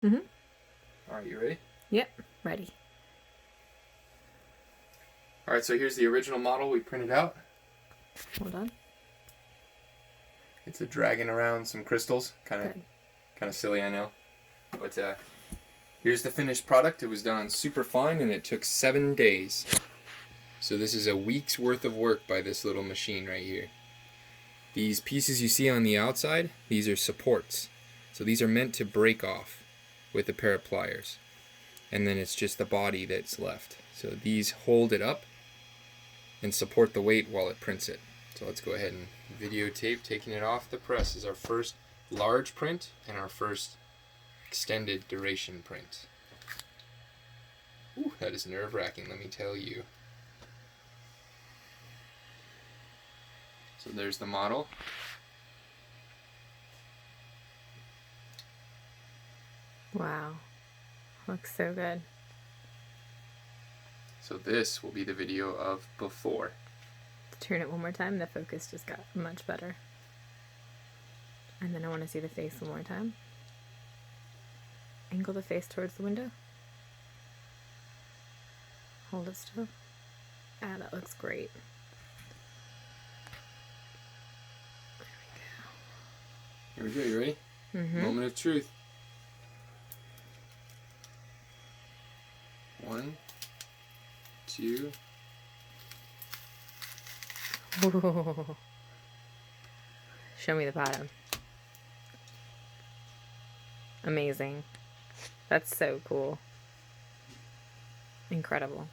Mm-hmm. All right, you ready? Yep, ready. All right, so here's the original model we printed out. Hold on. It's a dragging around some crystals, kind Good. of silly, I know. But here's the finished product. It was done super fine, and it took 7 days. So this is a week's worth of work by this little machine right here. These pieces you see on the outside, these are supports. So these are meant to break off with a pair of pliers. And then it's just the body that's left. So these hold it up and support the weight while it prints it. So let's go ahead and videotape taking it off the press. This is our first large print and our first extended duration print. Ooh, that is nerve-wracking, let me tell you. So there's the model. Wow. Looks so good. So this will be the video of before. Turn it one more time. The focus just got much better. And then I want to see the face one more time. Angle the face towards the window. Hold it still. Ah, that looks great. Here we go, you ready? Mm-hmm. Moment of truth. 1, 2. Ooh. Show me the bottom. Amazing. That's so cool. Incredible.